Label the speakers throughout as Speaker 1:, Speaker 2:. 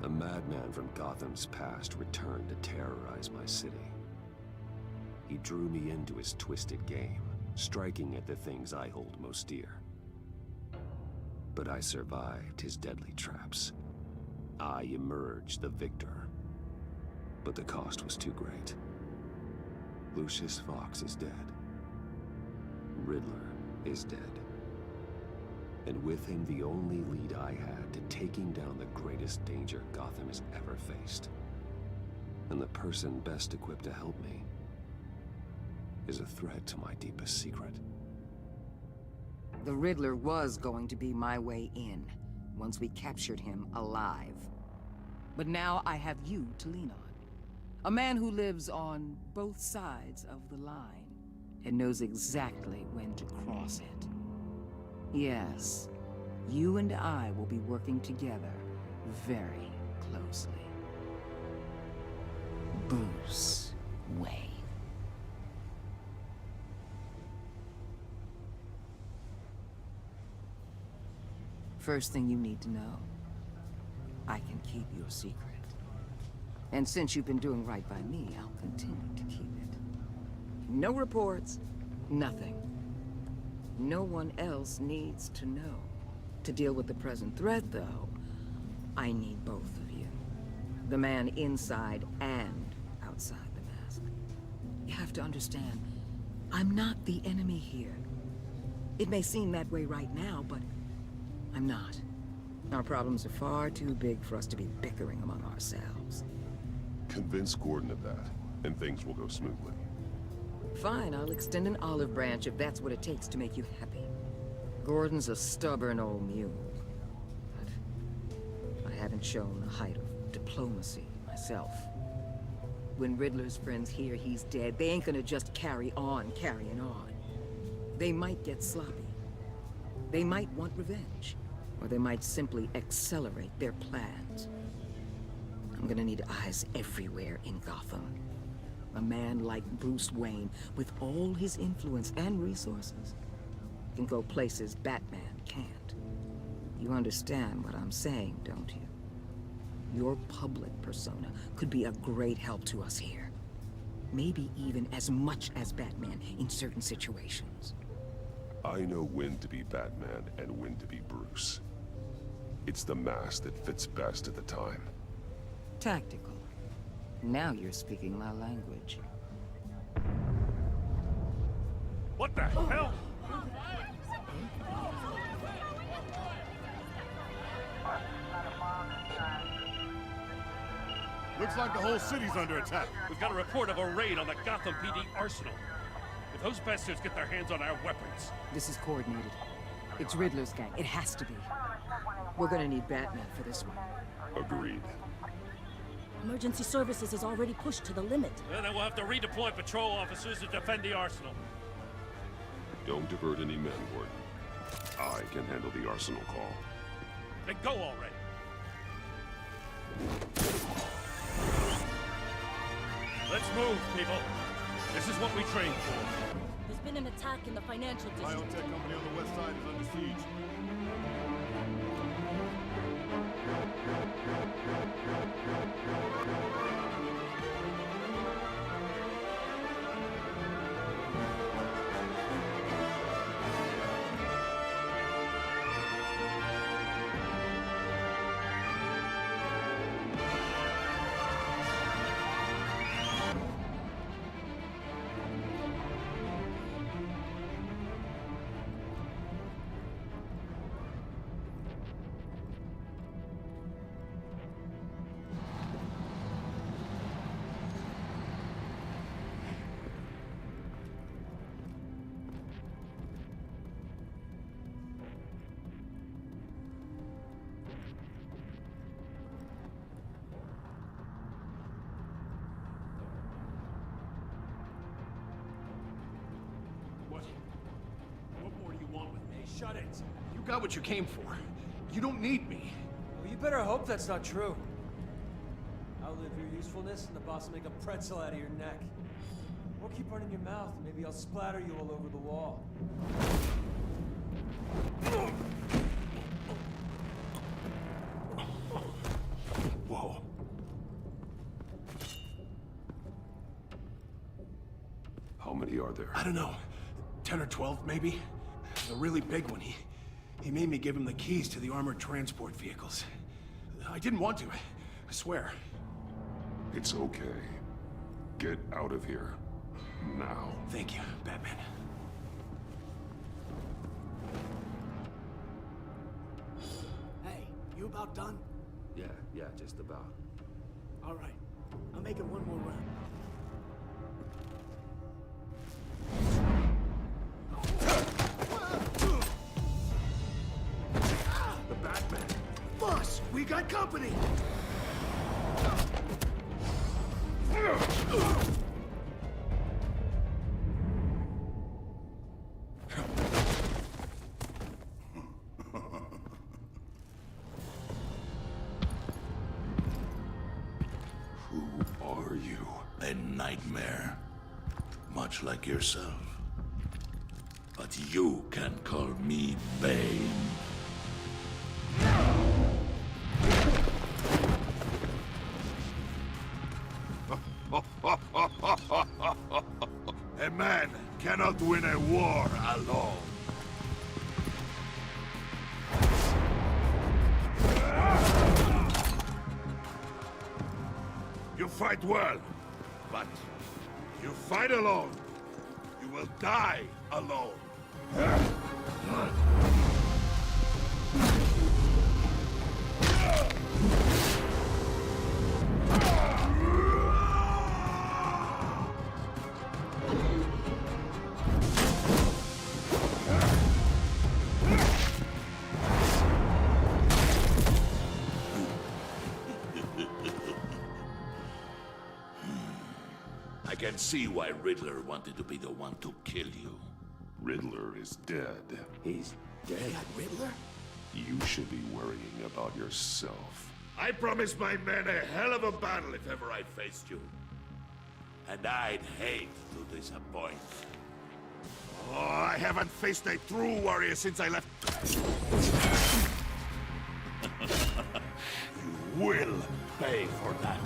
Speaker 1: A madman from Gotham's past returned to terrorize my city. He drew me into his twisted game, striking at the things I hold most dear. But I survived his deadly traps. I emerged the victor. But the cost was too great. Lucius Fox is dead. Riddler is dead. And with him, the only lead I had to taking down the greatest danger Gotham has ever faced. And the person best equipped to help me is a threat to my deepest secret.
Speaker 2: The Riddler was going to be my way in, once we captured him alive. But now I have you to lean on. A man who lives on both sides of the line, and knows exactly when to cross it. Yes, you and I will be working together very closely. Bruce Wayne. First thing you need to know, I can keep your secret. And since you've been doing right by me, I'll continue to keep it. No reports, nothing. No one else needs to know. To deal with the present threat, though, I need both of you. The man inside and outside the mask. You have to understand, I'm not the enemy here. It may seem that way right now, but I'm not. Our problems are far too big for us to be bickering among ourselves.
Speaker 1: Convince Gordon of that, and things will go smoothly.
Speaker 2: Fine, I'll extend an olive branch if that's what it takes to make you happy. Gordon's a stubborn old mule. But I haven't shown the height of diplomacy myself. When Riddler's friends hear he's dead, they ain't gonna just carry on carrying on. They might get sloppy. They might want revenge. Or they might simply accelerate their plans. I'm gonna need eyes everywhere in Gotham. A man like Bruce Wayne, with all his influence and resources, can go places Batman can't. You understand what I'm saying, don't you? Your public persona could be a great help to us here. Maybe even as much as Batman in certain situations.
Speaker 1: I know when to be Batman and when to be Bruce. It's the mask that fits best at the time.
Speaker 2: Tactical. Now you're speaking my language.
Speaker 3: What the hell?
Speaker 4: Looks like the whole city's under attack.
Speaker 3: We've got a report of a raid on the Gotham PD arsenal. If those bastards get their hands on our weapons...
Speaker 2: This is coordinated. It's Riddler's gang. It has to be. We're gonna need Batman for this one.
Speaker 1: Agreed.
Speaker 5: Emergency services is already pushed to the limit.
Speaker 3: Then we'll have to redeploy patrol officers to defend the arsenal.
Speaker 1: Don't divert any men, Gordon. I can handle the arsenal call.
Speaker 3: Then go already. Let's move, people. This is what we trained for.
Speaker 5: There's been an attack in the financial district.
Speaker 4: Biotech company on the west side is under siege.
Speaker 3: What more do you want with me?
Speaker 6: Shut it. You got what you came for. You don't need me.
Speaker 7: Well, you better hope that's not true. Outlive your usefulness and the boss will make a pretzel out of your neck. Or keep running your mouth and maybe I'll splatter you all over the wall.
Speaker 1: Whoa. are there?
Speaker 6: I don't know. 10 or 12, maybe? A really big one. He made me give him the keys to the armored transport vehicles. I didn't want to, I swear.
Speaker 1: It's okay. Get out of here. Now.
Speaker 6: Thank you, Batman.
Speaker 8: Hey, you about done?
Speaker 1: Yeah, just about.
Speaker 8: All right. I'm making one more run.
Speaker 6: The Batman.
Speaker 8: Boss, we got company!
Speaker 1: Who are you?
Speaker 9: A nightmare. Much like yourself. But you can call me Bane. A man cannot win a war alone. You fight well, but you fight alone. You will die alone. I can see why Riddler wanted to be the one to kill you.
Speaker 1: Riddler is dead.
Speaker 2: He's dead.
Speaker 8: Got Riddler?
Speaker 1: You should be worrying about yourself.
Speaker 9: I promised my men a hell of a battle if ever I faced you. And I'd hate to disappoint. Oh, I haven't faced a true warrior since I left. You will pay for that.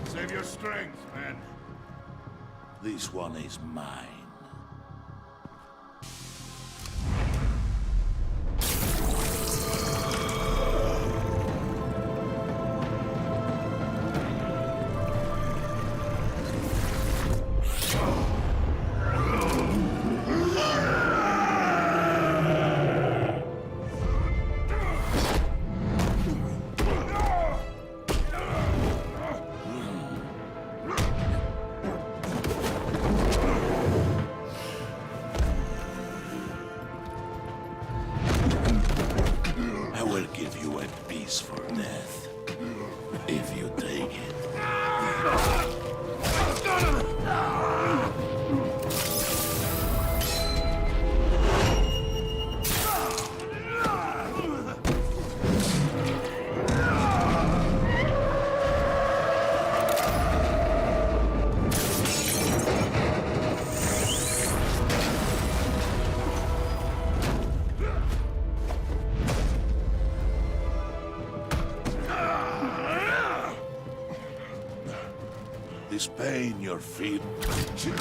Speaker 6: Save your strength, man.
Speaker 9: This one is mine. I will give you a piece for death, if you take it. This pain you feel.
Speaker 8: Did you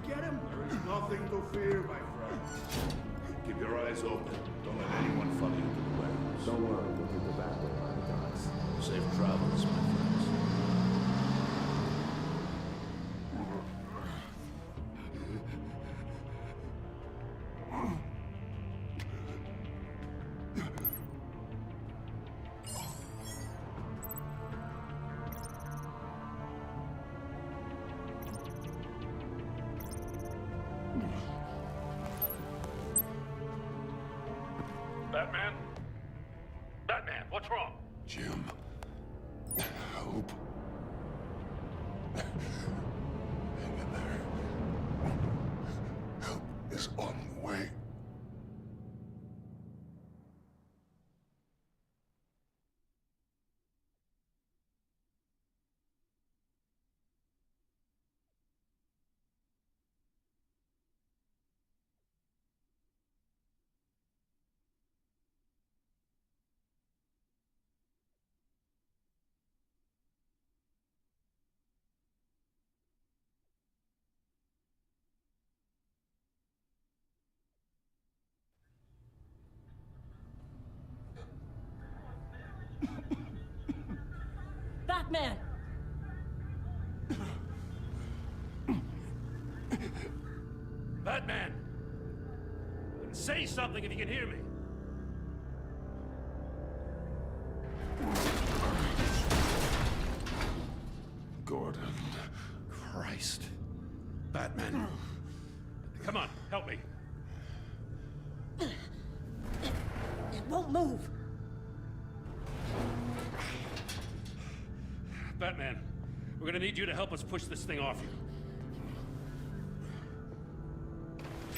Speaker 8: get him?
Speaker 9: There is nothing to fear, my friend. Keep your eyes open. Don't let anyone follow you to the warehouse.
Speaker 1: Don't worry, we'll get the back way on the docks.
Speaker 9: Safe travels, my friends.
Speaker 5: Batman!
Speaker 3: Batman! Say something if you can hear me.
Speaker 1: Gordon.
Speaker 3: Christ. Batman. Come on, help me.
Speaker 5: It won't move.
Speaker 3: Batman, we're gonna need you to help us push this thing off you.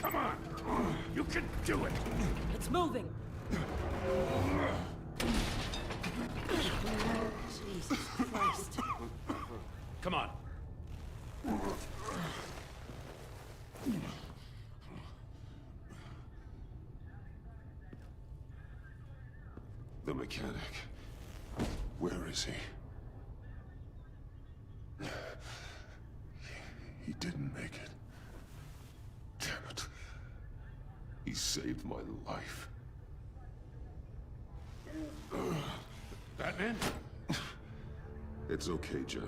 Speaker 3: Come on! You can do it!
Speaker 5: It's moving. Jesus Christ.
Speaker 3: Come on.
Speaker 1: The mechanic. Where is he? He didn't make it. Damn it. He saved my life.
Speaker 3: Batman?
Speaker 1: It's okay, Jim.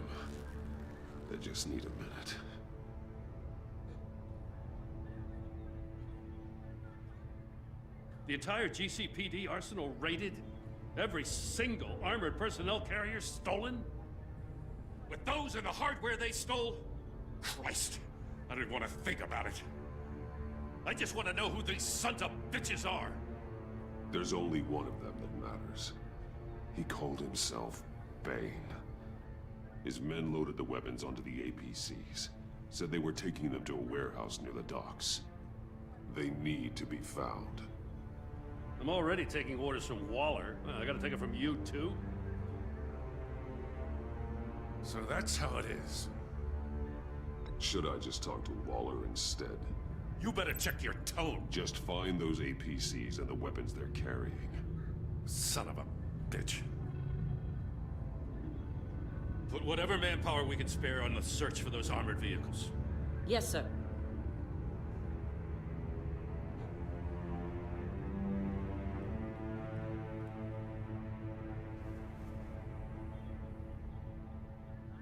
Speaker 1: I just need a minute.
Speaker 3: The entire GCPD arsenal raided? Every single armored personnel carrier stolen? With those and the hardware they stole? Christ, I don't even want to think about it. I just want to know who these sons of bitches are.
Speaker 1: There's only one of them that matters. He called himself Bane. His men loaded the weapons onto the APCs. Said they were taking them to a warehouse near the docks. They need to be found.
Speaker 3: I'm already taking orders from Waller. I gotta take it from you, too? So that's how it is.
Speaker 1: Should I just talk to Waller instead?
Speaker 3: You better check your tone.
Speaker 1: Just find those APCs and the weapons they're carrying.
Speaker 3: Son of a bitch. Put whatever manpower we can spare on the search for those armored vehicles.
Speaker 5: Yes, sir.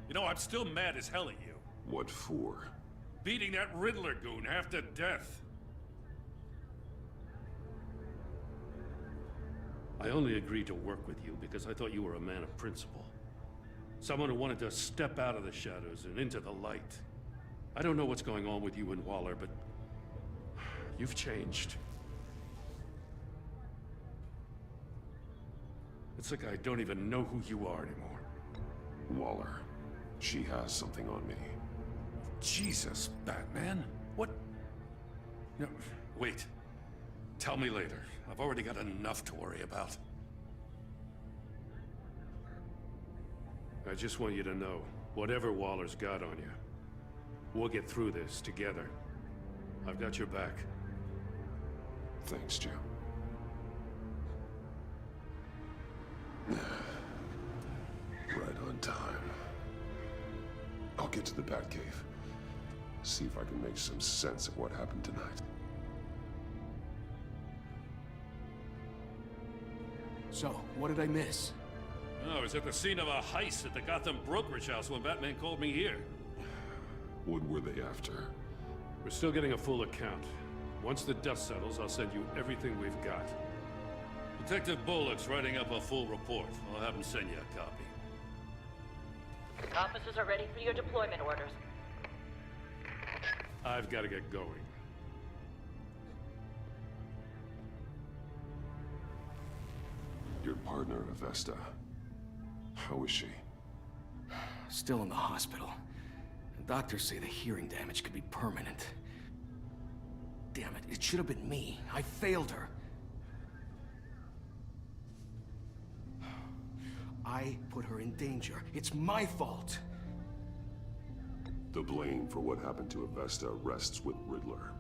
Speaker 3: You know, I'm still mad as hell at you.
Speaker 1: What for?
Speaker 3: Beating that Riddler goon half to death. I only agreed to work with you because I thought you were a man of principle. Someone who wanted to step out of the shadows and into the light. I don't know what's going on with you and Waller, but you've changed. It's like I don't even know who you are anymore.
Speaker 1: Waller. She has something on me.
Speaker 3: Jesus, Batman. What? No, wait. Tell me later. I've already got enough to worry about. I just want you to know, whatever Waller's got on you, we'll get through this together. I've got your back.
Speaker 1: Thanks, Jim. Right on time. I'll get to the Batcave. See if I can make some sense of what happened tonight.
Speaker 7: So, what did I miss?
Speaker 3: I was at the scene of a heist at the Gotham brokerage house when Batman called me here.
Speaker 1: What were they after?
Speaker 3: We're still getting a full account. Once the dust settles, I'll send you everything we've got. Detective Bullock's writing up a full report. I'll have him send you a copy.
Speaker 10: Officers are ready for your deployment orders.
Speaker 3: I've got to get going.
Speaker 1: Your partner, Avesta. How is she?
Speaker 7: Still in the hospital. The doctors say the hearing damage could be permanent. Damn it, it should have been me. I failed her. I put her in danger. It's my fault.
Speaker 1: The blame for what happened to Avesta rests with Riddler,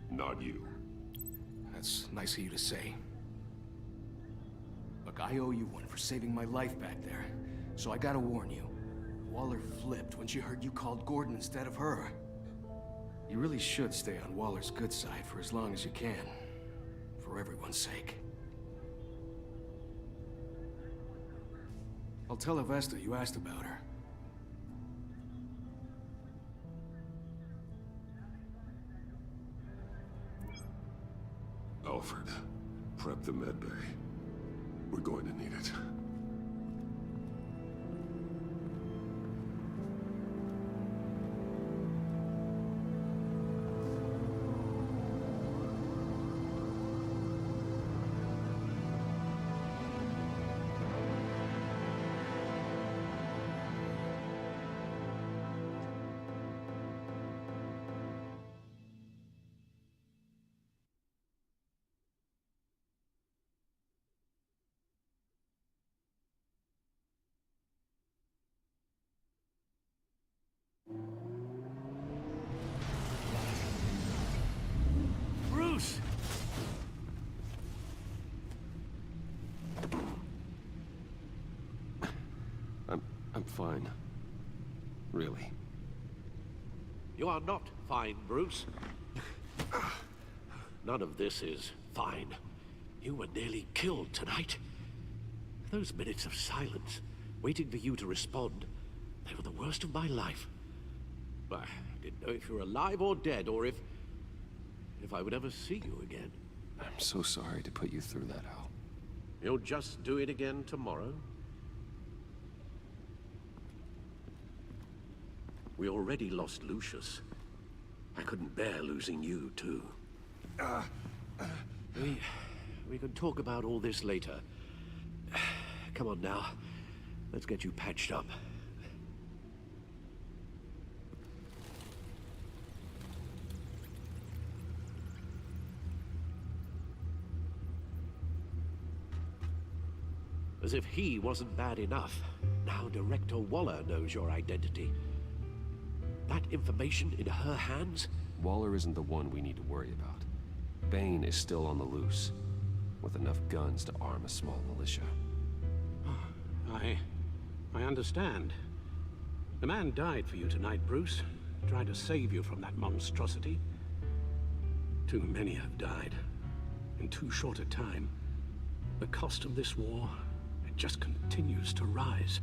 Speaker 1: not you.
Speaker 7: That's nice of you to say. Look, I owe you one for saving my life back there. So I gotta warn you. Waller flipped when she heard you called Gordon instead of her. You really should stay on Waller's good side for as long as you can. For everyone's sake. I'll tell Avesta you asked about her.
Speaker 1: Alfred, prep the med bay. We're going to need it.
Speaker 3: Bruce!
Speaker 1: I'm fine. Really.
Speaker 11: You are not fine, Bruce. None of this is fine. You were nearly killed tonight. Those minutes of silence, waiting for you to respond, they were the worst of my life. I didn't know if you were alive or dead, or if I would ever see you again.
Speaker 1: I'm so sorry to put you through that, Al.
Speaker 11: You'll just do it again tomorrow? We already lost Lucius. I couldn't bear losing you, too. We can talk about all this later. Come on now. Let's get you patched up. As if he wasn't bad enough, now Director Waller knows your identity. That information in her hands?
Speaker 1: Waller isn't the one we need to worry about. Bane is still on the loose, with enough guns to arm a small militia.
Speaker 12: I understand. The man died for you tonight, Bruce. Tried to save you from that monstrosity. Too many have died. In too short a time. The cost of this war, it just continues to rise.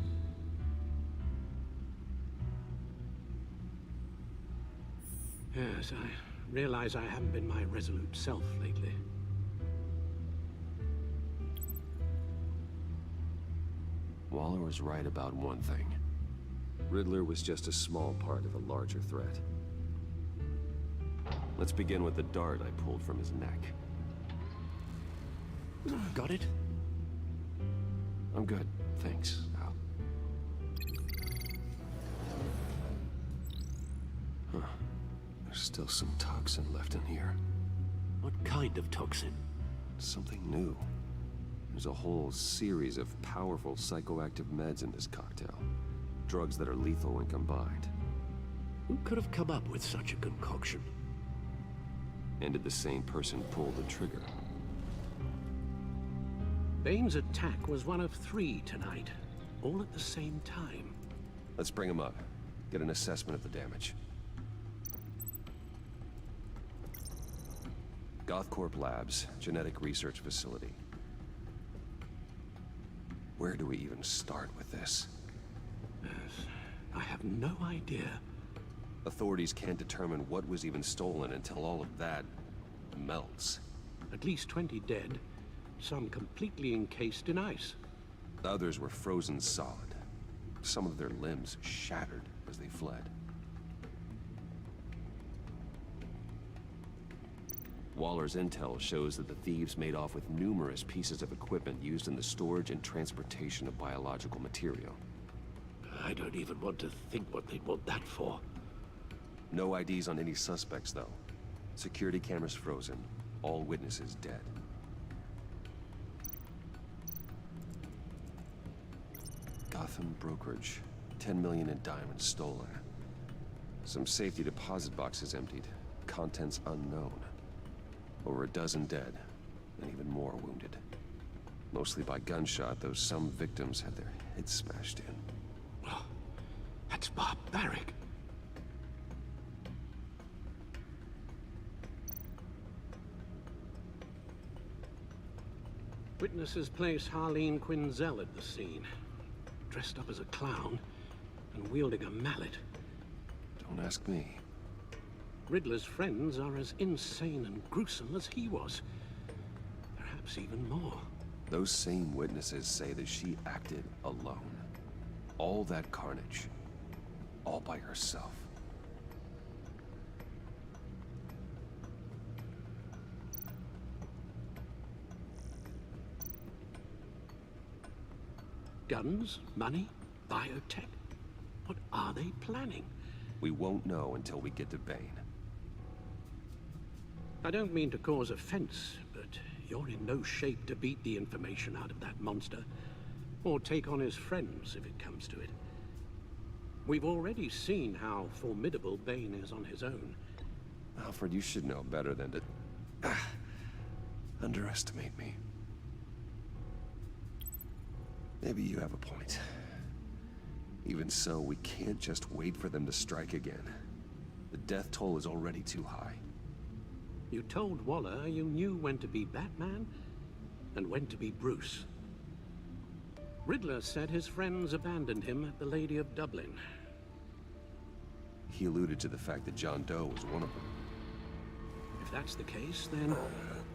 Speaker 12: Yes, I realize I haven't been my resolute self lately.
Speaker 1: Waller was right about one thing. Riddler was just a small part of a larger threat. Let's begin with the dart I pulled from his neck.
Speaker 11: Got it?
Speaker 1: I'm good, thanks, Al. Huh. There's still some toxin left in here.
Speaker 11: What kind of toxin?
Speaker 1: Something new. There's a whole series of powerful psychoactive meds in this cocktail. Drugs that are lethal when combined.
Speaker 11: Who could have come up with such a concoction?
Speaker 1: And did the same person pull the trigger?
Speaker 12: Bane's attack was one of 3 tonight, all at the same time.
Speaker 1: Let's bring him up. Get an assessment of the damage. Gothcorp Labs, genetic research facility. Where do we even start with this?
Speaker 12: Yes, I have no idea.
Speaker 1: Authorities can't determine what was even stolen until all of that melts.
Speaker 12: At least 20 dead, some completely encased in ice.
Speaker 1: Others were frozen solid. Some of their limbs shattered as they fled. Waller's intel shows that the thieves made off with numerous pieces of equipment used in the storage and transportation of biological material.
Speaker 11: I don't even want to think what they'd want that for.
Speaker 1: No IDs on any suspects, though. Security cameras frozen. All witnesses dead. Gotham brokerage. 10 million in diamonds stolen. Some safety deposit boxes emptied. Contents unknown. Over a dozen dead, and even more wounded. Mostly by gunshot, though some victims had their heads smashed in.
Speaker 12: Oh, that's barbaric. Witnesses place Harleen Quinzel at the scene. dressed up as a clown and wielding a mallet.
Speaker 1: Don't ask me.
Speaker 12: Riddler's friends are as insane and gruesome as he was. Perhaps even more.
Speaker 1: Those same witnesses say that she acted alone. All that carnage. All by herself.
Speaker 12: Guns? Money? Biotech? What are they planning?
Speaker 1: We won't know until we get to Bane.
Speaker 12: I don't mean to cause offense, but you're in no shape to beat the information out of that monster, or take on his friends if it comes to it. We've already seen how formidable Bane is on his own.
Speaker 1: Alfred, you should know better than to underestimate me. Maybe you have a point. Even so, we can't just wait for them to strike again. The death toll is already too high.
Speaker 12: You told Waller you knew when to be Batman and when to be Bruce. Riddler said his friends abandoned him at the Lady of Dublin.
Speaker 1: He alluded to the fact that John Doe was one of them.
Speaker 12: If that's the case, then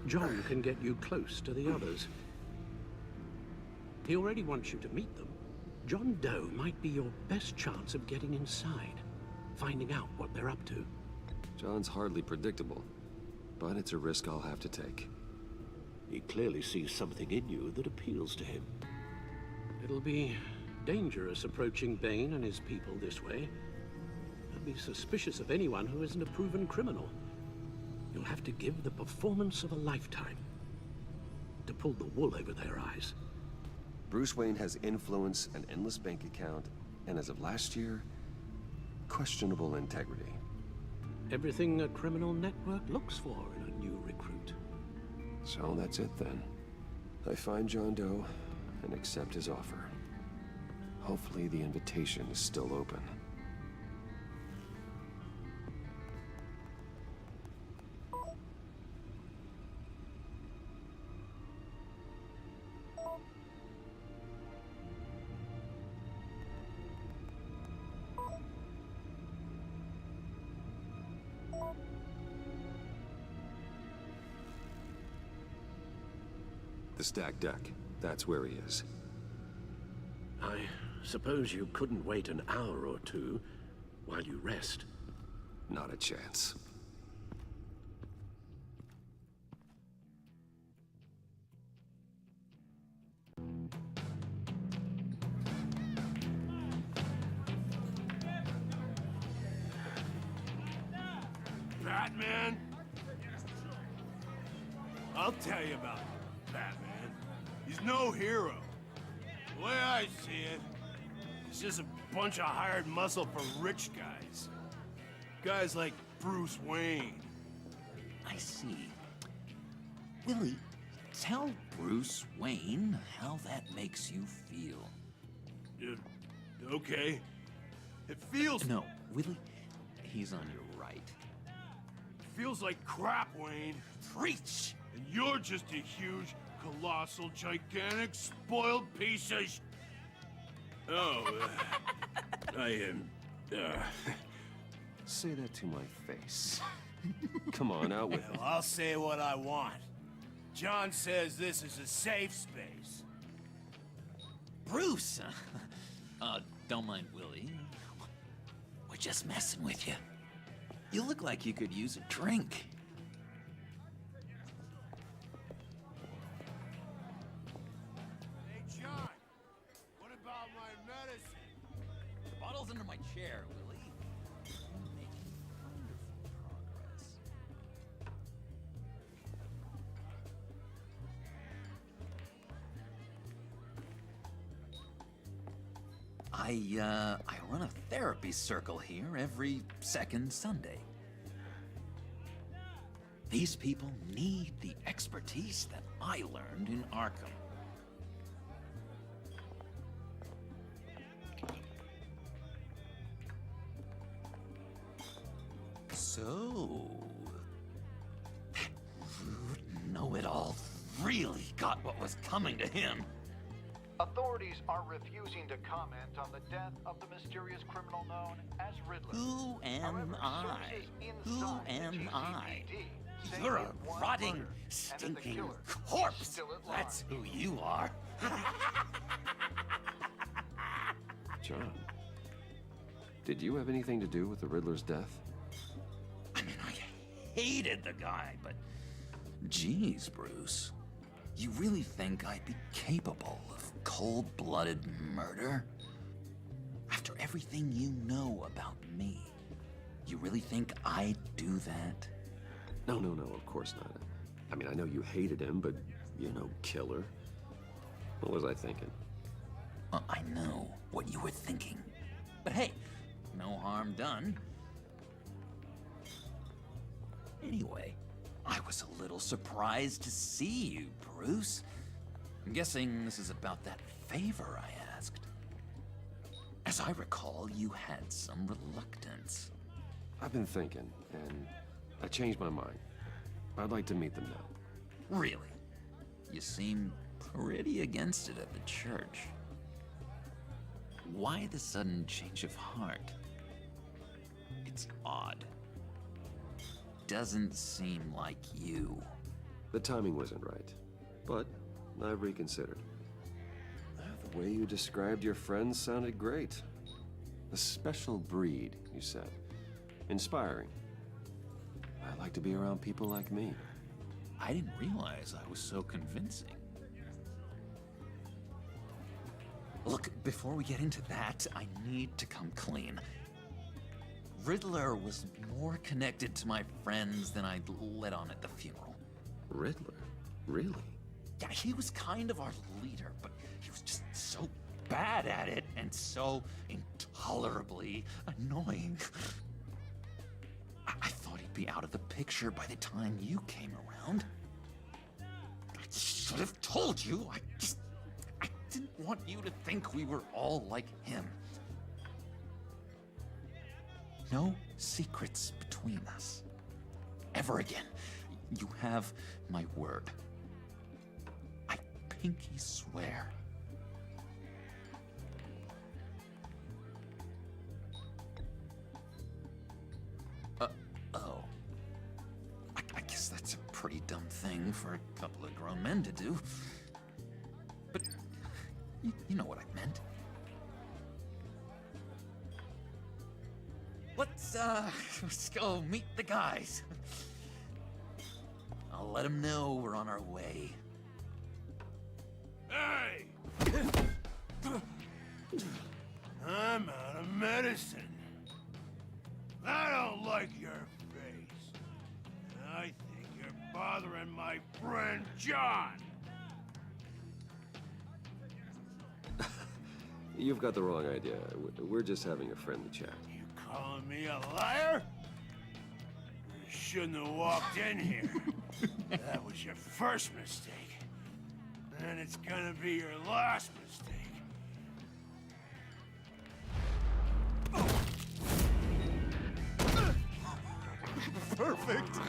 Speaker 12: John can get you close to the others. He already wants you to meet them. John Doe might be your best chance of getting inside, finding out what they're up to.
Speaker 1: John's hardly predictable, but it's a risk I'll have to take.
Speaker 11: He clearly sees something in you that appeals to him.
Speaker 12: It'll be dangerous approaching Bane and his people this way. They'll be suspicious of anyone who isn't a proven criminal. You'll have to give the performance of a lifetime to pull the wool over their eyes.
Speaker 1: Bruce Wayne has influence, an endless bank account, and as of last year, questionable integrity.
Speaker 12: Everything a criminal network looks for in a new recruit.
Speaker 1: So that's it then. I find John Doe and accept his offer. Hopefully the invitation is still open. The stacked deck. That's where he is.
Speaker 11: I suppose you couldn't wait an hour or two while you rest.
Speaker 1: Not a chance.
Speaker 6: Batman? I'll tell you about Batman. He's no hero. The way I see it, he's just a bunch of hired muscle for rich guys. Guys like Bruce Wayne.
Speaker 13: I see. Willie, tell Bruce Wayne how that makes you feel.
Speaker 6: Okay. It feels...
Speaker 13: No, Willie, he's on your right.
Speaker 6: Feels like crap, Wayne.
Speaker 13: Preach!
Speaker 6: And you're just a huge, colossal, gigantic, spoiled piece of I am...
Speaker 1: Say that to my face. Come on, out with it.
Speaker 6: I'll say what I want. John says this is a safe space.
Speaker 13: Bruce! Don't mind Willie. We're just messing with you. You look like you could use a drink.
Speaker 6: Hey, John. What about my medicine?
Speaker 13: The bottle's under my chair, Willie. You're making wonderful progress. I run a therapy circle here every second Sunday. These people need the expertise that I learned in Arkham. So, that rude know-it-all really got what was coming to him.
Speaker 14: Authorities are refusing to comment on the death of the mysterious criminal known as Riddler.
Speaker 13: Who am I? Who am I? You're a rotting, stinking corpse. That's who you are.
Speaker 1: John, did you have anything to do with the Riddler's death?
Speaker 13: I mean, I hated the guy, but geez, Bruce. You really think I'd be capable of cold-blooded murder? After everything you know about me, you really think I'd do that?
Speaker 1: No, of course not. I mean, I know you hated him, but you're no killer. What was I thinking?
Speaker 13: I know what you were thinking. But hey, no harm done. Anyway, I was a little surprised to see you, Bruce. I'm guessing this is about that favor I asked. As I recall, you had some reluctance.
Speaker 1: I've been thinking, and I changed my mind. I'd like to meet them now.
Speaker 13: Really? You seem pretty against it at the church. Why the sudden change of heart? It's odd. Doesn't seem like you.
Speaker 1: The timing wasn't right, but I've reconsidered. The way you described your friends sounded great. A special breed, you said. Inspiring. I like to be around people like me.
Speaker 13: I didn't realize I was so convincing. Look, before we get into that, I need to come clean. Riddler was more connected to my friends than I'd let on at the funeral.
Speaker 1: Riddler? Really?
Speaker 13: Yeah, he was kind of our leader, but he was just so bad at it and so intolerably annoying. I thought he'd be out of the picture by the time you came around. I should have told you. I didn't want you to think we were all like him. No secrets between us. Ever again. You have my word. I pinky swear. Oh. I guess that's a pretty dumb thing for a couple of grown men to do. But you know what I meant. Let's go meet the guys. I'll let them know we're on our way.
Speaker 6: Hey! I'm out of medicine. I don't like your face. I think you're bothering my friend John.
Speaker 1: You've got the wrong idea. We're just having a friendly chat.
Speaker 6: You calling me a liar? You shouldn't have walked in here. That was your first mistake. And it's gonna be your last mistake.
Speaker 1: Perfect!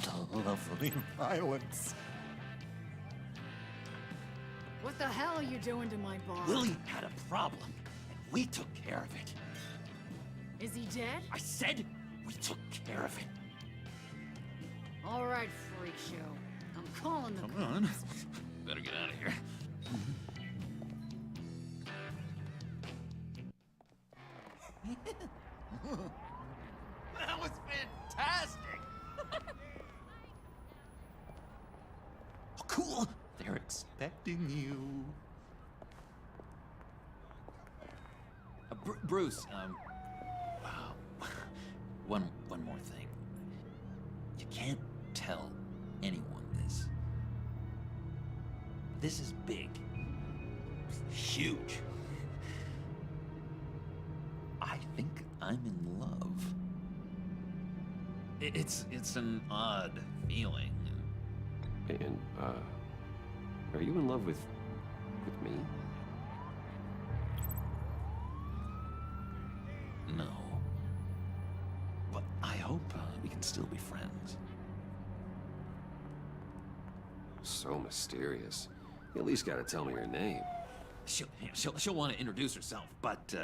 Speaker 13: The lovely violence.
Speaker 5: What the hell are you doing to my bar?
Speaker 13: Willie had a problem, and we took care of it.
Speaker 5: Is he dead?
Speaker 13: I said we took care of it.
Speaker 5: All right, freak show. I'm calling the
Speaker 13: Come on. Better get out of here. That was fantastic! Oh, cool! They're expecting you. Bruce, one more thing. You can't tell anyone this. This is big. Huge. I think I'm in love. It's an odd feeling.
Speaker 1: And, are you in love with me?
Speaker 13: No. But I hope we can still be friends.
Speaker 1: So mysterious. You at least gotta tell me her name.
Speaker 13: She'll want to introduce herself, but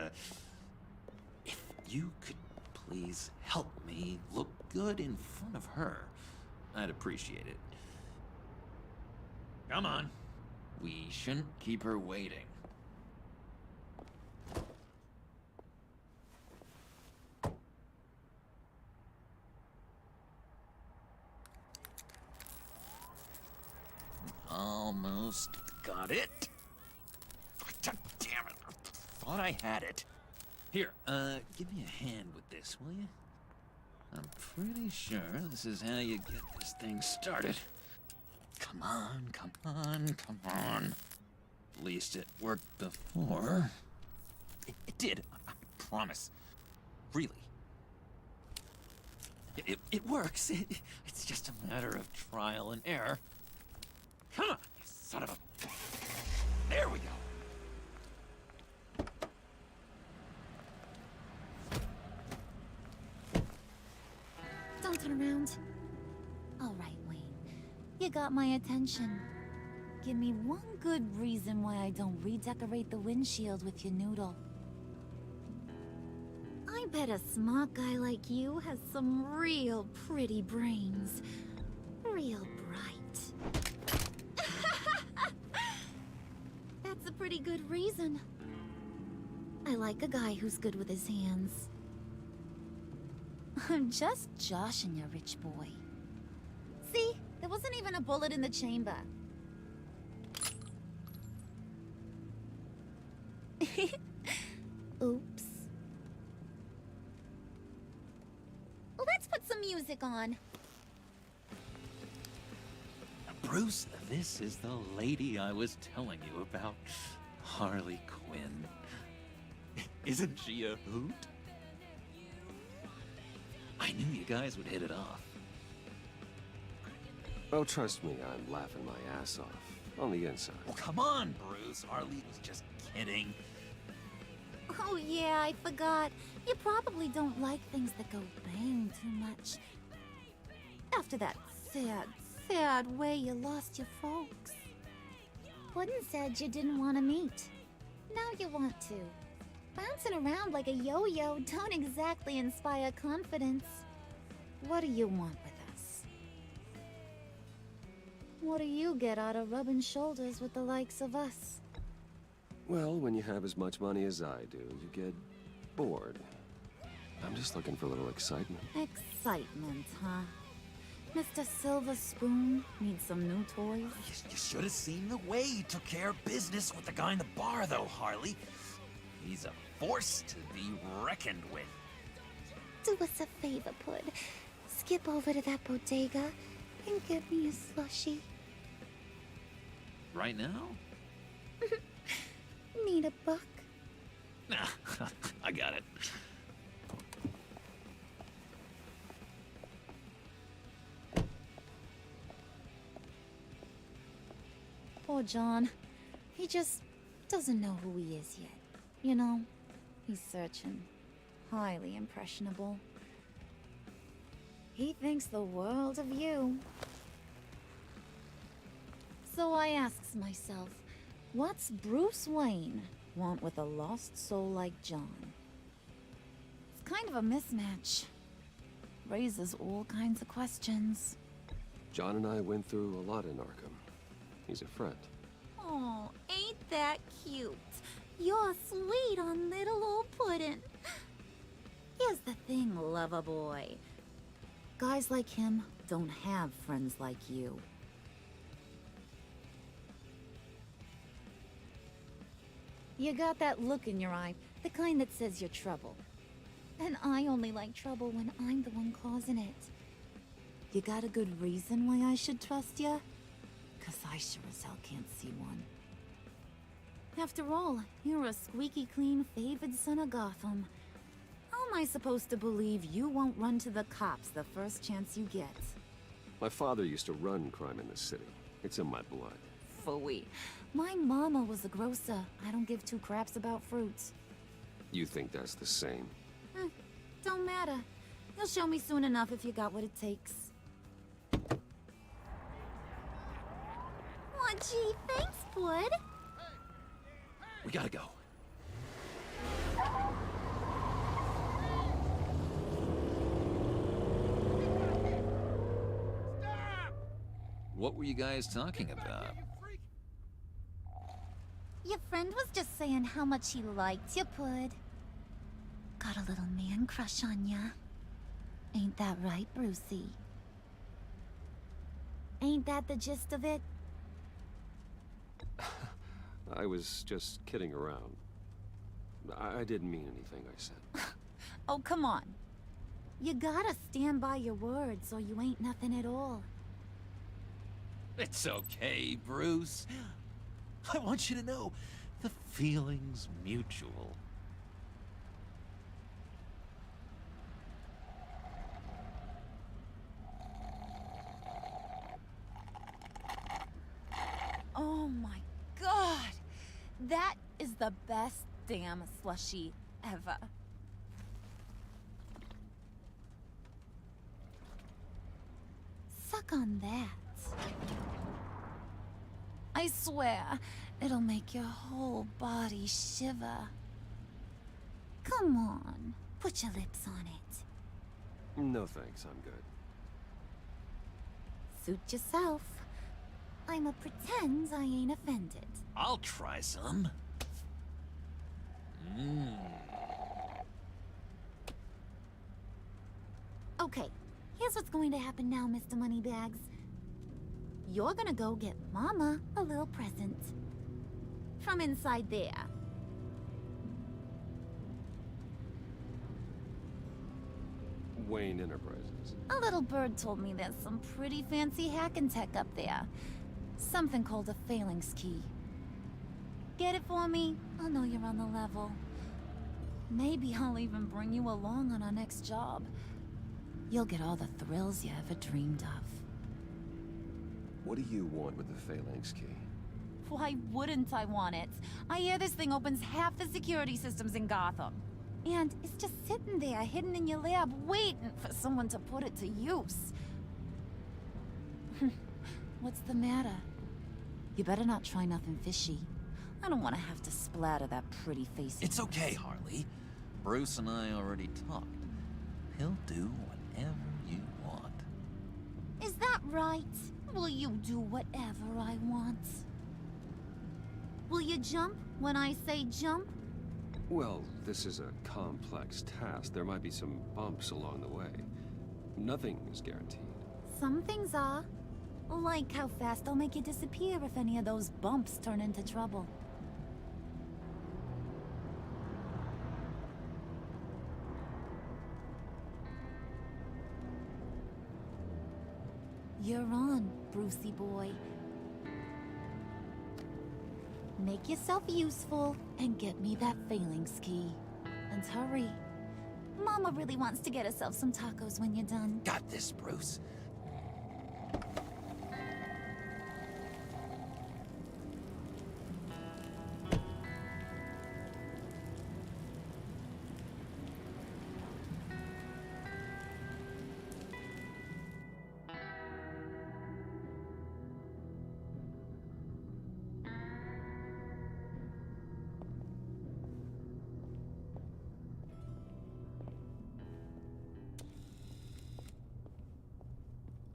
Speaker 13: if you could please help me look good in front of her, I'd appreciate it. Come on. We shouldn't keep her waiting. Almost got it. Damn it. I thought I had it. Here, give me a hand with this, will you? I'm pretty sure this is how you get this thing started. Come on, come on, come on. At least it worked before. It did, I promise. Really. It works. It's just a matter of trial and error. Come on, you son of a... There we go.
Speaker 15: Don't turn around. All right, Wayne. You got my attention. Give me one good reason why I don't redecorate the windshield with your noodle. I bet a smart guy like you has some real pretty brains. Real bright. That's a pretty good reason. I like a guy who's good with his hands. I'm just joshing you, rich boy. See? There wasn't even a bullet in the chamber. Oops. Let's put some music on.
Speaker 13: Bruce, this is the lady I was telling you about. Harley Quinn. Isn't she a hoot? I knew you guys would hit it off.
Speaker 1: Oh, trust me, I'm laughing my ass off. On the inside.
Speaker 13: Well, come on, Bruce. Harley was just kidding.
Speaker 15: Oh yeah, I forgot. You probably don't like things that go bang too much. After that sad way you lost your folks. Puddin' said you didn't want to meet. Now you want to. Bouncing around like a yo-yo don't exactly inspire confidence. What do you want with us? What do you get out of rubbing shoulders with the likes of us?
Speaker 1: Well, when you have as much money as I do, you get bored. I'm just looking for a little excitement.
Speaker 15: Excitement, huh? Mr. Silver Spoon needs some new toys?
Speaker 13: You should have seen the way he took care of business with the guy in the bar, though, Harley. He's a force to be reckoned with.
Speaker 15: Do us a favor, Pud. Skip over to that bodega and get me a slushie.
Speaker 13: Right now?
Speaker 15: Need a buck?
Speaker 13: Nah, I got it.
Speaker 15: Poor John. He just doesn't know who he is yet. You know, he's searching. Highly impressionable. He thinks the world of you. So I asks myself, what's Bruce Wayne want with a lost soul like John? It's kind of a mismatch. Raises all kinds of questions.
Speaker 1: John and I went through a lot in Arkham. He's a friend.
Speaker 15: Oh, ain't that cute? You're sweet on little old Puddin'. Here's the thing, lover boy. Guys like him don't have friends like you. You got that look in your eye, the kind that says you're trouble. And I only like trouble when I'm the one causing it. You got a good reason why I should trust you? 'Cause I sure as hell can't see one. After all, you're a squeaky clean favored son of Gotham. How am I supposed to believe you won't run to the cops the first chance you get?
Speaker 1: My father used to run crime in the city. It's in my blood.
Speaker 15: Phooey. My mama was a grocer. I don't give two craps about fruits.
Speaker 1: You think that's the same?
Speaker 15: Don't matter. You'll show me soon enough if you got what it takes. Aw, gee, thanks, bud.
Speaker 13: We gotta go. What were you guys talking about?
Speaker 15: Your friend was just saying how much he liked you, bud. Got a little man crush on ya. Ain't that right, Brucey? Ain't that the gist of it?
Speaker 1: I was just kidding around. I didn't mean anything I said.
Speaker 15: Oh, come on. You gotta stand by your words or you ain't nothing at all.
Speaker 13: It's okay, Bruce. I want you to know the feeling's mutual.
Speaker 15: Oh my god! That is the best damn slushie ever. Suck on that. I swear, it'll make your whole body shiver. Come on, put your lips on it.
Speaker 1: No thanks, I'm good.
Speaker 15: Suit yourself. I'ma pretend I ain't offended.
Speaker 13: I'll try some.
Speaker 15: Okay, here's what's going to happen now, Mr. Moneybags. You're gonna go get Mama a little present. From inside there.
Speaker 1: Wayne Enterprises.
Speaker 15: A little bird told me there's some pretty fancy hacking tech up there. Something called a phalanx key. Get it for me? I'll know you're on the level. Maybe I'll even bring you along on our next job. You'll get all the thrills you ever dreamed of.
Speaker 1: What do you want with the phalanx key?
Speaker 15: Why wouldn't I want it? I hear this thing opens half the security systems in Gotham. And it's just sitting there, hidden in your lab, waiting for someone to put it to use. What's the matter? You better not try nothing fishy. I don't want to have to splatter that pretty face.
Speaker 13: It's okay, Harley. Bruce and I already talked. He'll do whatever you want.
Speaker 15: Is that right? Will you do whatever I want? Will you jump when I say jump?
Speaker 1: Well, this is a complex task. There might be some bumps along the way. Nothing is guaranteed.
Speaker 15: Some things are. Like how fast I'll make you disappear if any of those bumps turn into trouble. You're on, Brucey boy. Make yourself useful and get me that phalanx key. And hurry. Mama really wants to get herself some tacos when you're done.
Speaker 13: Got this, Bruce.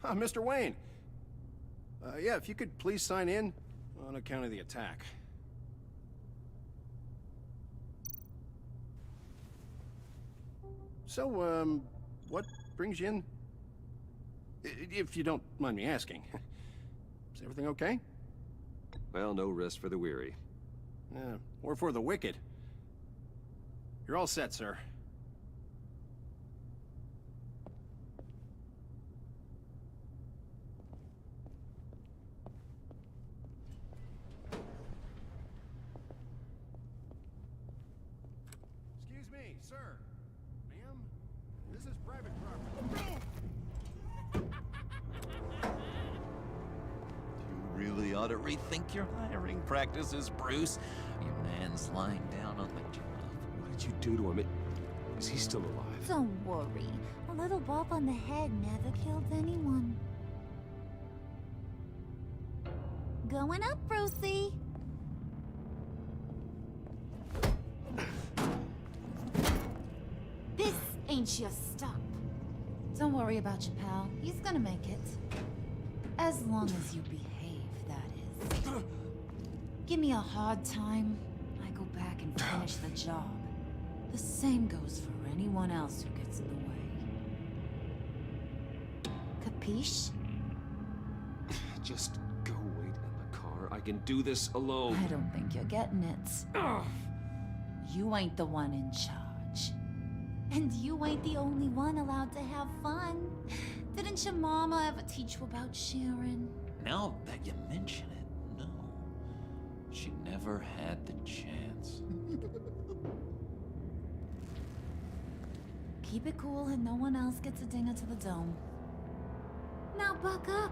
Speaker 7: Mr. Wayne. Yeah, if you could please sign in on account of the attack. So, what brings you in? If you don't mind me asking. Is everything okay?
Speaker 1: Well, no rest for the weary.
Speaker 7: Or for the wicked. You're all set, sir. Excuse me, sir. Ma'am, this is private property.
Speaker 13: You really ought to rethink your hiring practices, Bruce. Your man's lying down on the job.
Speaker 1: What did you do to him? Is he still alive?
Speaker 15: Don't worry. A little bump on the head never killed anyone. Going up, Brucey. This ain't your stop. Don't worry about your pal. He's gonna make it. As long as you behave, that is. Give me a hard time, I go back and finish the job. The same goes for anyone else who gets in the way. Capiche?
Speaker 1: Just go wait in the car. I can do this alone.
Speaker 15: I don't think you're getting it. You ain't the one in charge. And you ain't the only one allowed to have fun. Didn't your mama ever teach you about sharing?
Speaker 13: Now that you mention it, no. She never had the chance.
Speaker 15: Keep it cool and no one else gets a dinger to the dome. Now buck up.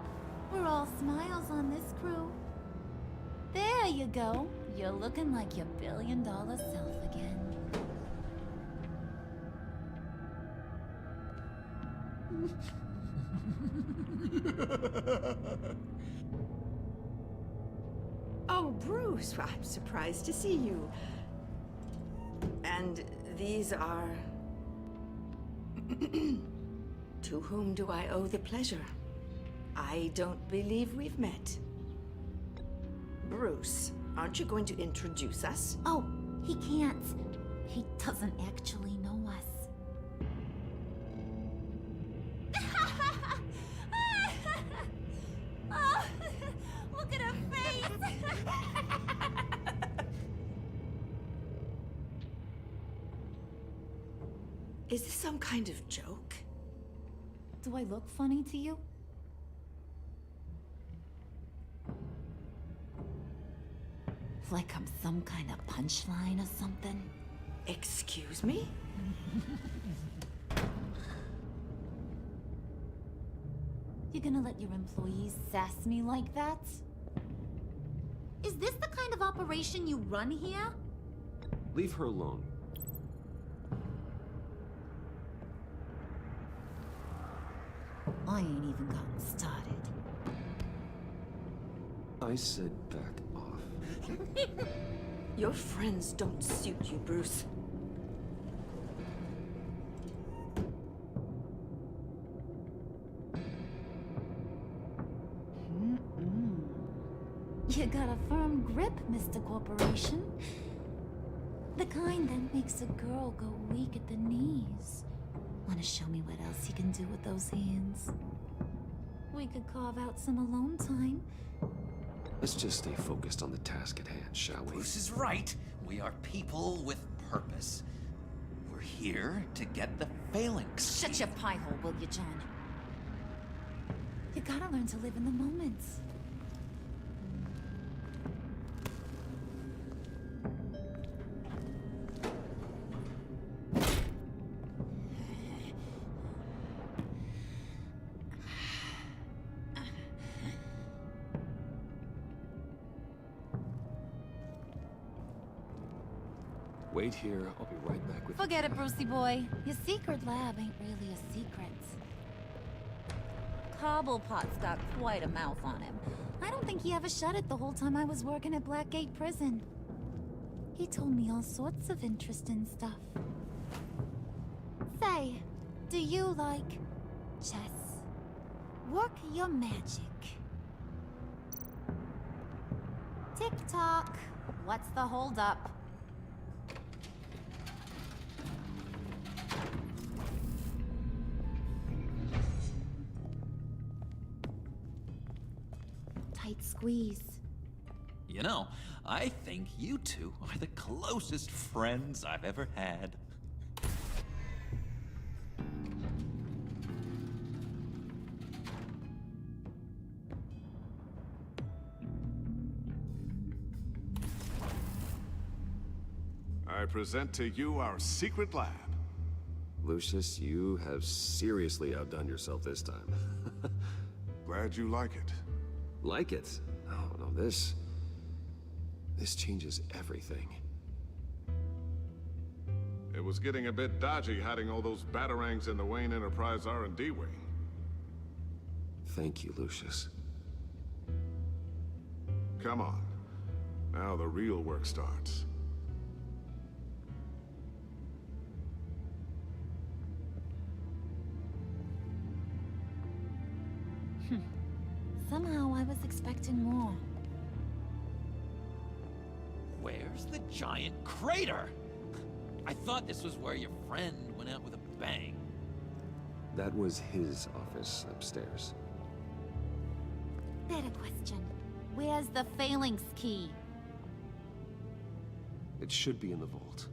Speaker 15: We're all smiles on this crew. There you go. You're looking like your billion-dollar self again.
Speaker 2: Oh, Bruce, I'm surprised to see you. And these are... To whom do I owe the pleasure? I don't believe we've met. Bruce, aren't you going to introduce us?
Speaker 15: Oh, he can't. He doesn't actually know us. Oh, look at her face!
Speaker 2: Is this some kind of joke?
Speaker 15: Do I look funny to you? Like I'm some kind of punchline or something?
Speaker 2: Excuse me?
Speaker 15: You gonna let your employees sass me like that? Is this the kind of operation you run here?
Speaker 1: Leave her alone.
Speaker 15: I ain't even gotten started.
Speaker 1: I said back off.
Speaker 2: Your friends don't suit you, Bruce.
Speaker 15: You got a firm grip, Mr. Corporation. The kind that makes a girl go weak at the knees. Wanna show me what else you can do with those hands? We could carve out some alone time.
Speaker 1: Let's just stay focused on the task at hand, shall we?
Speaker 13: Bruce is right. We are people with purpose. We're here to get the phalanx.
Speaker 15: Shut your pie hole, will you, John? You gotta learn to live in the moment.
Speaker 1: Wait here. I'll be right back with you.
Speaker 15: Forget it, Brucey boy. Your secret lab ain't really a secret. Cobblepot's got quite a mouth on him. I don't think he ever shut it the whole time I was working at Blackgate Prison. He told me all sorts of interesting stuff. Say, do you like chess? Work your magic. Tick-tock. What's the holdup? Tight squeeze.
Speaker 13: You know, I think you two are the closest friends I've ever had.
Speaker 4: I present to you our secret lab.
Speaker 1: Lucius, you have seriously outdone yourself this time.
Speaker 4: Glad you like it.
Speaker 1: Like it? Oh, no, this changes everything.
Speaker 4: It was getting a bit dodgy hiding all those batarangs in the Wayne Enterprise R&D wing.
Speaker 1: Thank you, Lucius.
Speaker 4: Come on. Now the real work starts.
Speaker 15: Somehow I was expecting more.
Speaker 13: Where's the giant crater? I thought this was where your friend went out with a bang.
Speaker 1: That was his office upstairs.
Speaker 15: Better question. Where's the phalanx key?
Speaker 1: It should be in the vault.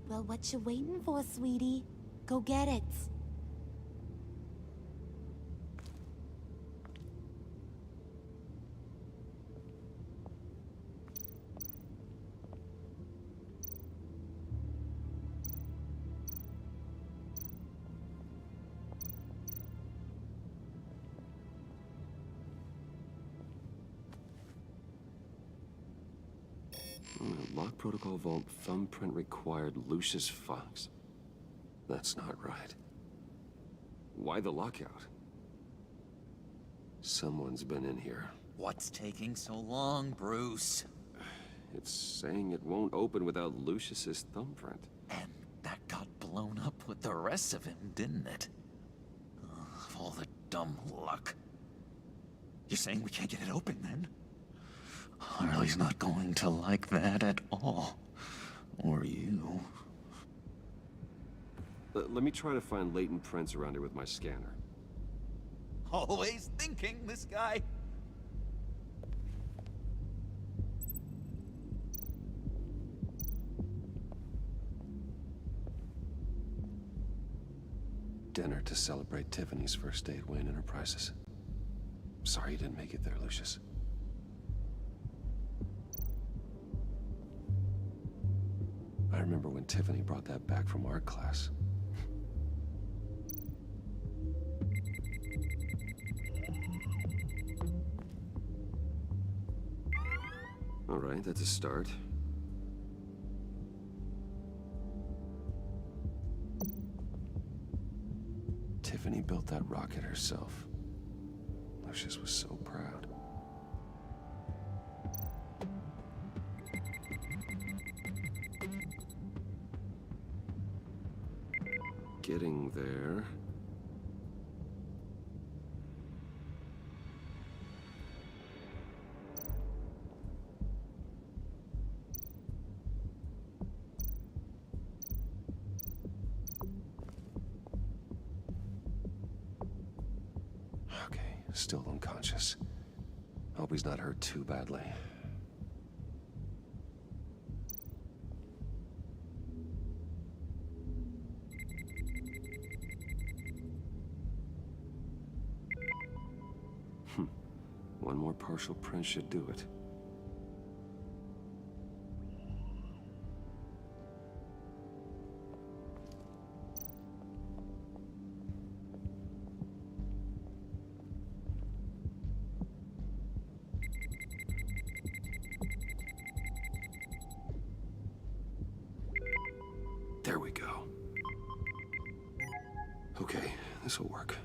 Speaker 15: Well, what you waiting for, sweetie? Go get it.
Speaker 1: Lock protocol vault thumbprint required Lucius Fox. That's not right. Why the lockout? Someone's been in here.
Speaker 13: What's taking so long, Bruce?
Speaker 1: It's saying it won't open without Lucius's thumbprint.
Speaker 13: And that got blown up with the rest of him, didn't it? Of all the dumb luck. You're saying we can't get it open, then? Harley's not going to like that at all. Or you.
Speaker 1: Let me try to find latent prints around here with my scanner.
Speaker 13: Always thinking, this guy.
Speaker 1: Dinner to celebrate Tiffany's first day at Wayne Enterprises. Sorry you didn't make it there, Lucius. I remember when Tiffany brought that back from art class. All right, that's a start. Tiffany built that rocket herself. Lucius was so proud. Getting there. Okay, still unconscious. Hope he's not hurt too badly. One more partial print should do it. There we go. Okay, this'll work.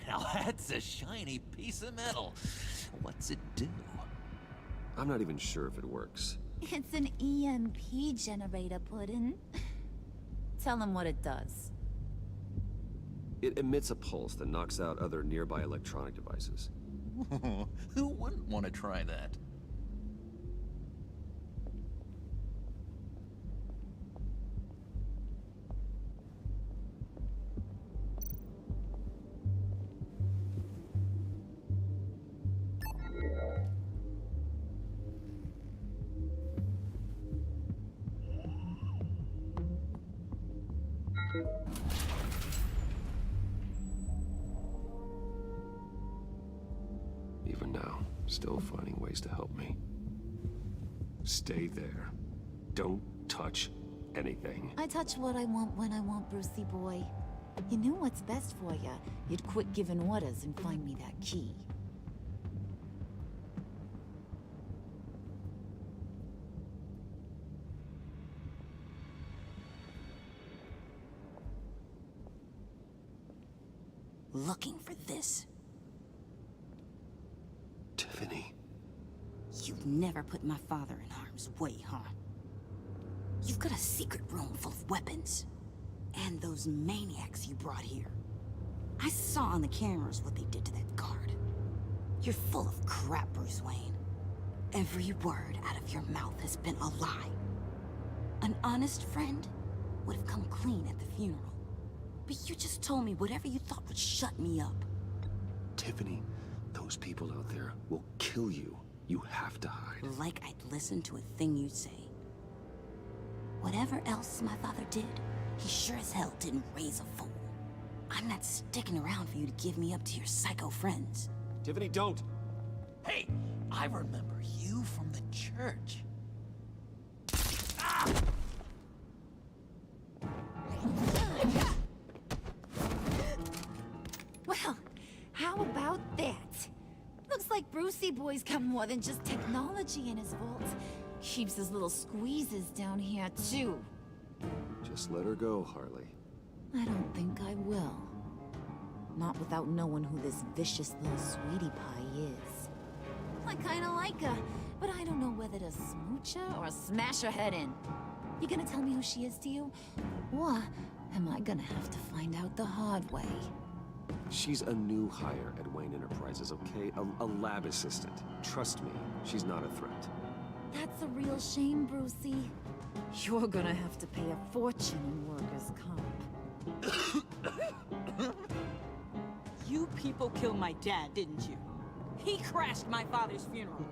Speaker 13: Now that's a shiny piece of metal. What's it do?
Speaker 1: I'm not even sure if it works.
Speaker 15: It's an EMP generator, Puddin'. Tell him what it does.
Speaker 1: It emits a pulse that knocks out other nearby electronic devices.
Speaker 13: Who wouldn't want to try that?
Speaker 1: Even now, still finding ways to help me. Stay there. Don't touch anything.
Speaker 15: I touch what I want when I want, Brucey boy. You knew what's best for you. You'd quit giving orders and find me that key.
Speaker 16: looking for this.
Speaker 1: Tiffany.
Speaker 16: You've never put my father in harm's way, huh? You've got a secret room full of weapons. And those maniacs you brought here. I saw on the cameras what they did to that guard. You're full of crap, Bruce Wayne. Every word out of your mouth has been a lie. An honest friend would have come clean at the funeral. But you just told me whatever you thought would shut me up.
Speaker 1: Tiffany, those people out there will kill you. You have to hide.
Speaker 16: Like I'd listen to a thing you say. Whatever else my father did, he sure as hell didn't raise a fool. I'm not sticking around for you to give me up to your psycho friends.
Speaker 1: Tiffany, don't!
Speaker 13: Hey, I remember you from the church.
Speaker 15: Well, how about that? Looks like Brucey Boy's got more than just technology in his vault. Keeps his little squeezes down here, too.
Speaker 1: Just let her go, Harley.
Speaker 15: I don't think I will. Not without knowing who this vicious little sweetie pie is. I kinda like her, but I don't know whether to smooch her or smash her head in. You gonna tell me who she is to you? Or am I gonna have to find out the hard way?
Speaker 1: She's a new hire at Wayne Enterprises, okay? A lab assistant. Trust me, she's not a threat.
Speaker 15: That's a real shame, Brucey. You're gonna have to pay a fortune in workers' comp.
Speaker 17: You people killed my dad, didn't you? He crashed my father's funeral.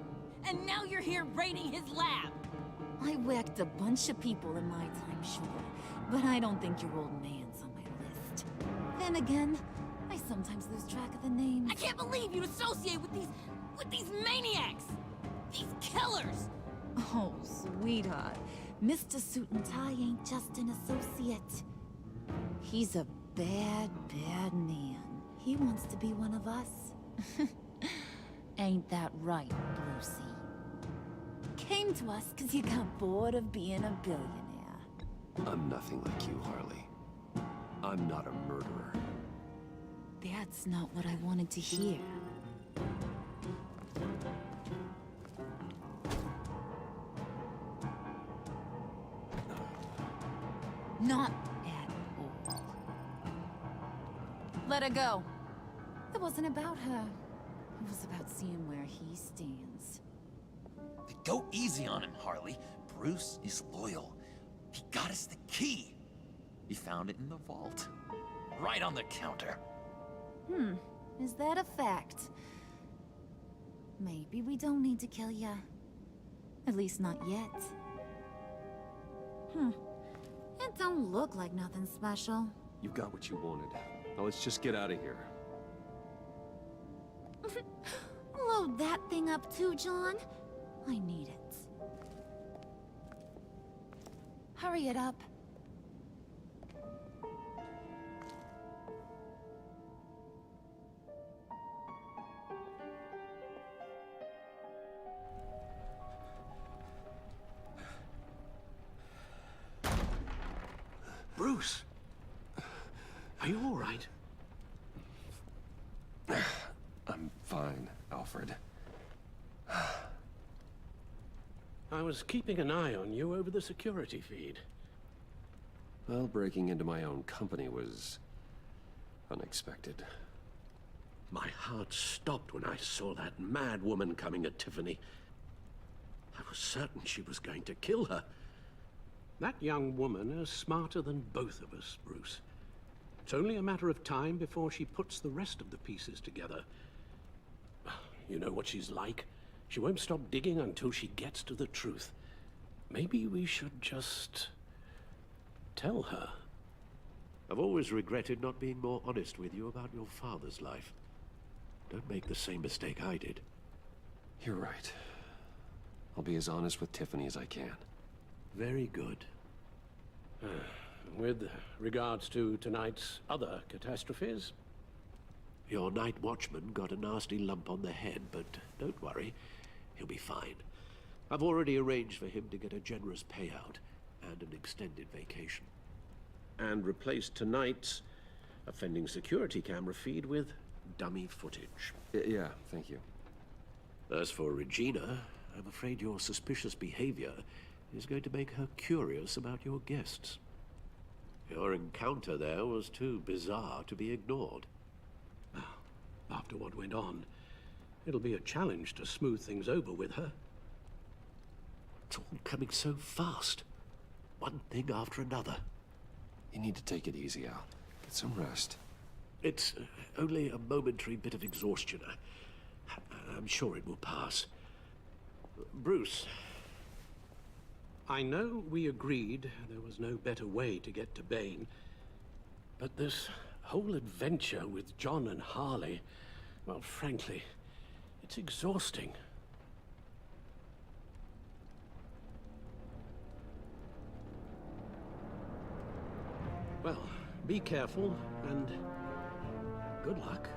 Speaker 17: And now you're here raiding his lab!
Speaker 15: I whacked a bunch of people in my time, sure. But I don't think your old man's on my list. Then again, I sometimes lose track of the names.
Speaker 17: I can't believe you'd associate with these maniacs! These killers!
Speaker 15: Oh, sweetheart. Mr. Suit and Tie ain't just an associate. He's a bad, bad man. He wants to be one of us. Ain't that right, Brucey? Came to us because you got bored of being a billionaire.
Speaker 1: I'm nothing like you, Harley. I'm not a murderer.
Speaker 15: That's not what I wanted to hear. Not at all. Let her go. It wasn't about her. It was about seeing where he stands.
Speaker 13: Go easy on him, Harley. Bruce is loyal. He got us the key. He found it in the vault. Right on the counter.
Speaker 15: Is that a fact? Maybe we don't need to kill ya. At least not yet. It don't look like nothing special.
Speaker 1: You got what you wanted. Now let's just get out of here.
Speaker 15: Load that thing up too, John. I need it. Hurry it up.
Speaker 12: Bruce! Are you all right?
Speaker 1: I'm fine, Alfred.
Speaker 12: I was keeping an eye on you over the security feed.
Speaker 1: Well, breaking into my own company was unexpected.
Speaker 12: My heart stopped when I saw that mad woman coming at Tiffany. I was certain she was going to kill her. That young woman is smarter than both of us, Bruce. It's only a matter of time before she puts the rest of the pieces together. You know what she's like. She won't stop digging until she gets to the truth. Maybe we should just tell her.
Speaker 11: I've always regretted not being more honest with you about your father's life. Don't make the same mistake I did.
Speaker 1: You're right. I'll be as honest with Tiffany as I can.
Speaker 11: Very good.
Speaker 12: With regards to tonight's other catastrophes?
Speaker 11: Your night watchman got a nasty lump on the head, but don't worry. He'll be fine. I've already arranged for him to get a generous payout and an extended vacation.
Speaker 12: And replaced tonight's
Speaker 11: offending security camera feed with dummy footage.
Speaker 1: Yeah, thank you.
Speaker 11: As for Regina, I'm afraid your suspicious behavior is going to make her curious about your guests. Your encounter there was too bizarre to be ignored.
Speaker 12: After what went on, it'll be a challenge to smooth things over with her.
Speaker 11: It's all coming so fast. One thing after another.
Speaker 1: You need to take it easy, Al. Get some rest.
Speaker 11: It's only a momentary bit of exhaustion. I'm sure it will pass. Bruce.
Speaker 12: I know we agreed there was no better way to get to Bane, but this whole adventure with John and Harley, well, frankly, it's exhausting. Well, be careful, and good luck.